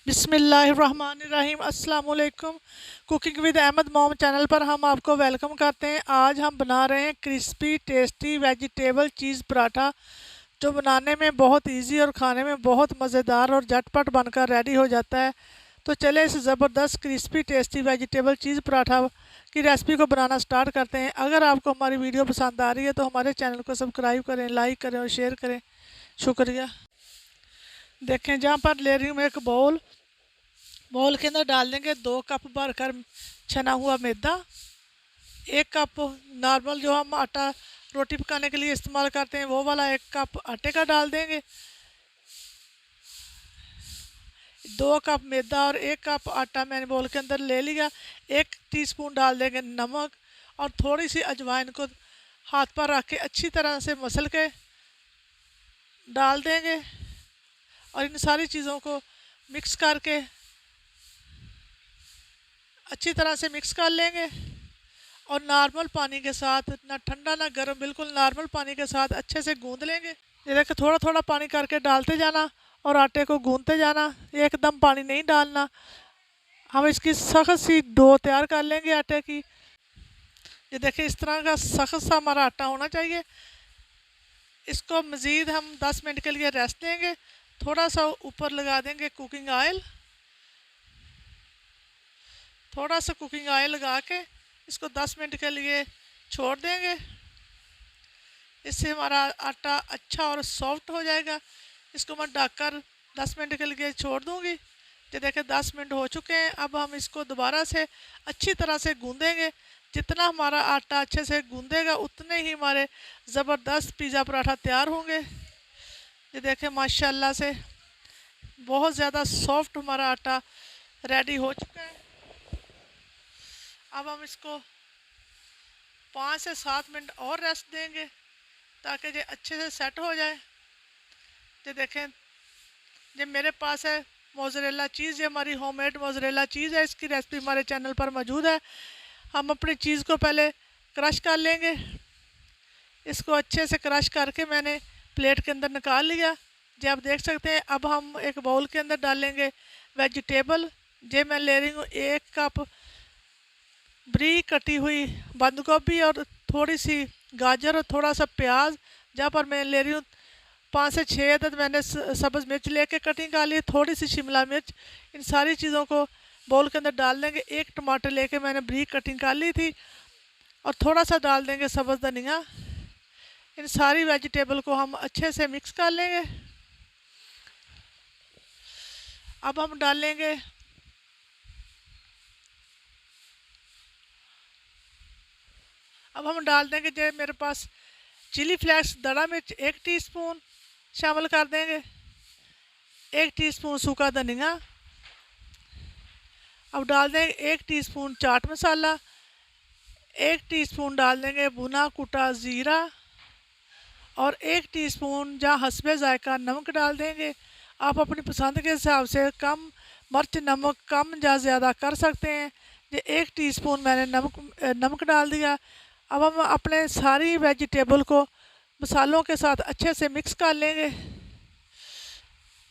बिस्मिल्लाहिर्रहमानिर्रहीम अस्सलाम वालेकुम। कुकिंग विद अहमद मोम चैनल पर हम आपको वेलकम करते हैं। आज हम बना रहे हैं क्रिस्पी टेस्टी वेजिटेबल चीज़ पराठा, जो बनाने में बहुत इजी और खाने में बहुत मज़ेदार और झटपट बनकर रेडी हो जाता है। तो चले इस ज़बरदस्त क्रिस्पी टेस्टी वेजिटेबल चीज़ पराठा की रेसिपी को बनाना स्टार्ट करते हैं। अगर आपको हमारी वीडियो पसंद आ रही है तो हमारे चैनल को सब्सक्राइब करें, लाइक करें और शेयर करें। शुक्रिया। देखें, जहाँ पर ले रही हूँ एक बाउल के अंदर डाल देंगे 2 कप भरकर छना हुआ मैदा। 1 कप नॉर्मल जो हम आटा रोटी पकाने के लिए इस्तेमाल करते हैं वो वाला 1 कप आटे का डाल देंगे। 2 कप मैदा और 1 कप आटा मैंने बाउल के अंदर ले लिया। 1 टीस्पून डाल देंगे नमक और थोड़ी सी अजवाइन को हाथ पर रख के अच्छी तरह से मसल के डाल देंगे और इन सारी चीज़ों को मिक्स करके अच्छी तरह से मिक्स कर लेंगे और नॉर्मल पानी के साथ, ना ठंडा ना गर्म, बिल्कुल नॉर्मल पानी के साथ अच्छे से गूंद लेंगे। ये देखिए, थोड़ा थोड़ा पानी करके डालते जाना और आटे को गूंदते जाना, एकदम पानी नहीं डालना। हम इसकी सख्त सी डो तैयार कर लेंगे आटे की। ये देखिए, इस तरह का सख्त सा हमारा आटा होना चाहिए। इसको मज़ीद हम 10 मिनट के लिए रेस्ट देंगे। थोड़ा सा ऊपर लगा देंगे कुकिंग ऑयल, थोड़ा सा कुकिंग ऑयल लगा के इसको 10 मिनट के लिए छोड़ देंगे। इससे हमारा आटा अच्छा और सॉफ्ट हो जाएगा। इसको मैं ढककर 10 मिनट के लिए छोड़ दूंगी। ये देखिए, 10 मिनट हो चुके हैं। अब हम इसको दोबारा से अच्छी तरह से गूंदेंगे। जितना हमारा आटा अच्छे से गूंदेगा उतने ही हमारे ज़बरदस्त पिज़्ज़ा पराठा तैयार होंगे। ये देखें, माशाल्लाह से बहुत ज़्यादा सॉफ्ट हमारा आटा रेडी हो चुका है। अब हम इसको 5 से 7 मिनट और रेस्ट देंगे ताकि ये अच्छे से सेट हो जाए। ये देखें, ये मेरे पास है मोज़रेला चीज़, ये हमारी होममेड मोज़रेला चीज़ है। इसकी रेसिपी हमारे चैनल पर मौजूद है। हम अपनी चीज़ को पहले क्रश कर लेंगे। इसको अच्छे से क्रश करके मैंने प्लेट के अंदर निकाल लिया। जो आप देख सकते हैं। अब हम एक बाउल के अंदर डालेंगे वेजिटेबल। जो मैं ले रही हूँ 1 कप बरीक कटी हुई बंद गोभी और थोड़ी सी गाजर और थोड़ा सा प्याज। जहाँ पर मैं ले रही हूँ 5 से 6 अदद मैंने सब्ज़ मिर्च लेके कटिंग कर ली, थोड़ी सी शिमला मिर्च। इन सारी चीज़ों को बाउल के अंदर डाल देंगे। 1 टमाटर लेके मैंने बरीक कटिंग कर ली थी और थोड़ा सा डाल देंगे सब्ज़ धनिया। इन सारी वेजिटेबल को हम अच्छे से मिक्स कर लेंगे। अब हम डालेंगे डाल देंगे जो मेरे पास चिली फ्लेक्स दड़ा मिर्च 1 टीस्पून शामिल कर देंगे। 1 टीस्पून सूखा धनिया। अब डाल देंगे 1 टीस्पून चाट मसाला। 1 टीस्पून डाल देंगे भुना कुटा ज़ीरा और 1 टीस्पून जहाँ हस्बे जायका नमक डाल देंगे। आप अपनी पसंद के हिसाब से कम मिर्च नमक कम या ज़्यादा कर सकते हैं। ये 1 टीस्पून मैंने नमक डाल दिया। अब हम अपने सारी वेजिटेबल को मसालों के साथ अच्छे से मिक्स कर लेंगे।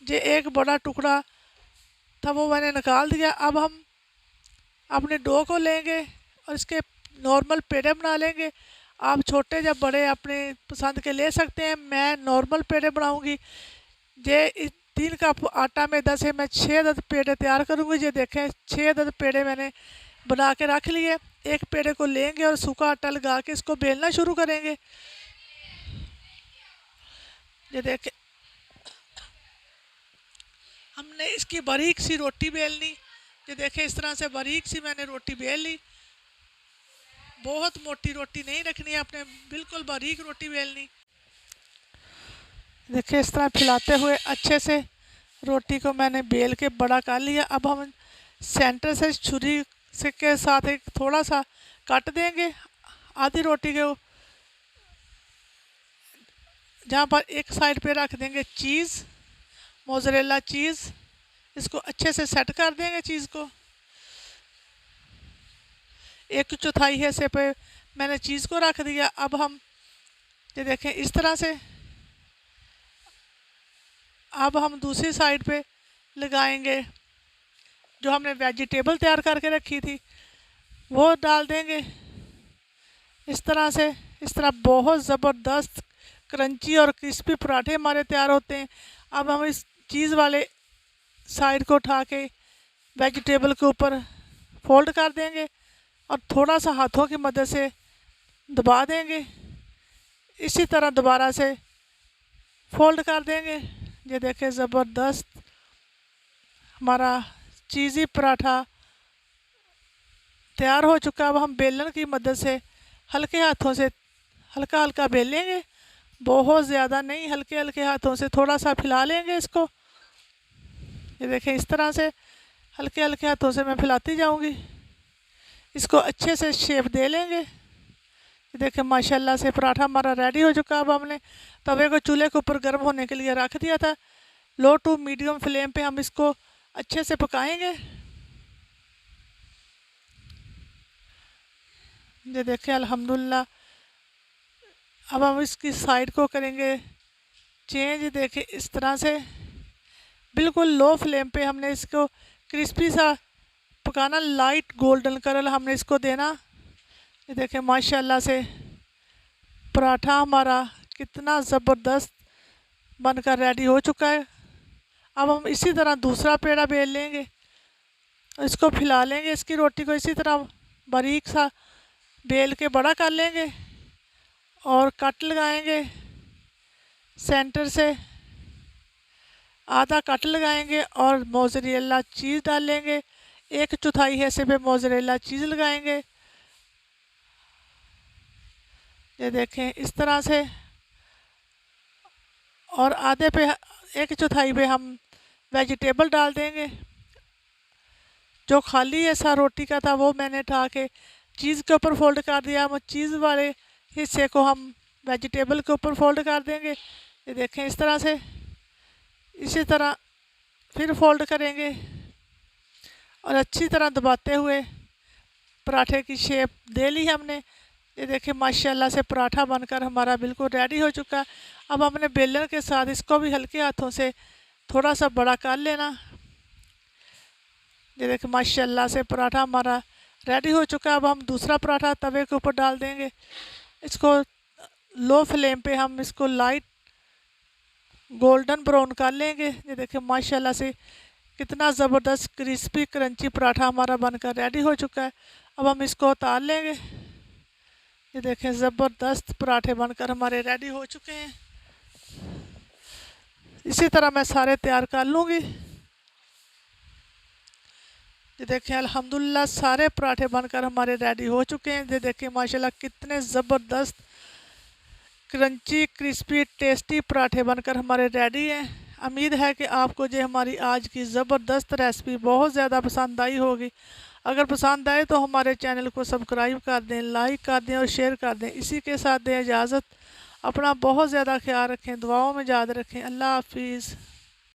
ये एक बड़ा टुकड़ा था वो मैंने निकाल दिया। अब हम अपने डो को लेंगे और इसके नॉर्मल पेड़े बना लेंगे। आप छोटे या बड़े अपने पसंद के ले सकते हैं। मैं नॉर्मल पेड़े बनाऊंगी। ये 3 कप आटा मैदा से मैं 6 अदद पेड़े तैयार करूंगी। ये देखें, 6 अदद पेड़े मैंने बना के रख लिए। एक पेड़े को लेंगे और सूखा आटा लगा के इसको बेलना शुरू करेंगे। ये देखें, हमने इसकी बारीक सी रोटी बेलनी। ये देखें, इस तरह से बारीक सी मैंने रोटी बेल ली। बहुत मोटी रोटी नहीं रखनी है आपने, बिल्कुल बारीक रोटी बेलनी। देखिए, इस तरह फैलाते हुए अच्छे से रोटी को मैंने बेल के बड़ा कर लिया। अब हम सेंटर से छुरी से के साथ एक थोड़ा सा काट देंगे आधी रोटी के। जहाँ पर एक साइड पे रख देंगे चीज़, मोज़रेला चीज़। इसको अच्छे से सेट कर देंगे चीज़ को। 1/4 हिस्से पे मैंने चीज़ को रख दिया। अब हम ये देखें इस तरह से। अब हम दूसरी साइड पे लगाएंगे जो हमने वेजिटेबल तैयार करके रखी थी वो डाल देंगे इस तरह से। इस तरह बहुत ज़बरदस्त क्रंची और क्रिस्पी पराठे हमारे तैयार होते हैं। अब हम इस चीज़ वाले साइड को उठा के वेजिटेबल के ऊपर फोल्ड कर देंगे और थोड़ा सा हाथों की मदद से दबा देंगे। इसी तरह दोबारा से फोल्ड कर देंगे। ये देखें ज़बरदस्त हमारा चीज़ी पराठा तैयार हो चुका। अब हम बेलन की मदद से हल्के हाथों से हल्का हल्का बेलेंगे, बहुत ज़्यादा नहीं, हल्के हल्के हाथों से थोड़ा सा फैला लेंगे इसको। ये देखें इस तरह से हल्के हल्के हाथों से मैं फैलाती जाऊंगी। इसको अच्छे से शेप दे लेंगे। ये देखें माशाल्लाह से पराठा हमारा रेडी हो चुका। अब हमने तवे को चूल्हे के ऊपर गर्म होने के लिए रख दिया था। लो टू मीडियम फ्लेम पे हम इसको अच्छे से पकाएंगे। ये देखें अल्हम्दुलिल्लाह। अब हम इसकी साइड को करेंगे चेंज। देखें इस तरह से बिल्कुल लो फ्लेम पे हमने इसको क्रिस्पी सा पकाना, लाइट गोल्डन कलर हमने इसको देना। ये देखें माशाल्लाह से पराठा हमारा कितना ज़बरदस्त बनकर रेडी हो चुका है। अब हम इसी तरह दूसरा पेड़ा बेल लेंगे, इसको फैला लेंगे। इसकी रोटी को इसी तरह बारीक सा बेल के बड़ा कर लेंगे और कट लगाएंगे। सेंटर से आधा कट लगाएंगे और मोज़रेला चीज़ डालेंगे। 1/4 हिस्से पे मोज़रेला चीज़ लगाएंगे। ये देखें इस तरह से, और आधे पे 1/4 पे हम वेजिटेबल डाल देंगे। जो खाली ऐसा रोटी का था वो मैंने उठा के चीज़ के ऊपर फोल्ड कर दिया। वो चीज़ वाले हिस्से को हम वेजिटेबल के ऊपर फोल्ड कर देंगे। ये देखें इस तरह से, इसी तरह फिर फोल्ड करेंगे और अच्छी तरह दबाते हुए पराठे की शेप दे ली हमने। ये देखें माशाल्लाह से पराठा बनकर हमारा बिल्कुल रेडी हो चुका। अब हमने बेलन के साथ इसको भी हल्के हाथों से थोड़ा सा बड़ा कर लेना। ये देखें माशाल्लाह से पराठा हमारा रेडी हो चुका। अब हम दूसरा पराठा तवे के ऊपर डाल देंगे। इसको लो फ्लेम पे हम इसको लाइट गोल्डन ब्राउन कर लेंगे। ये देखें माशाल्लाह से कितना ज़बरदस्त क्रिस्पी क्रंची पराठा हमारा बनकर रेडी हो चुका है। अब हम इसको उतार लेंगे। ये देखें ज़बरदस्त पराठे बनकर हमारे रेडी हो चुके हैं। इसी तरह मैं सारे तैयार कर लूँगी। ये देखें अल्हम्दुलिल्लाह सारे पराठे बनकर हमारे रेडी हो चुके हैं। ये देखें माशाल्लाह कितने ज़बरदस्त क्रंची क्रिस्पी टेस्टी पराठे बनकर हमारे रेडी हैं। उम्मीद है कि आपको जो हमारी आज की ज़बरदस्त रेसिपी बहुत ज़्यादा पसंद आई होगी। अगर पसंद आए तो हमारे चैनल को सब्सक्राइब कर दें, लाइक कर दें और शेयर कर दें। इसी के साथ दें इजाज़त। अपना बहुत ज़्यादा ख्याल रखें, दुआओं में याद रखें। अल्लाह हाफिज़।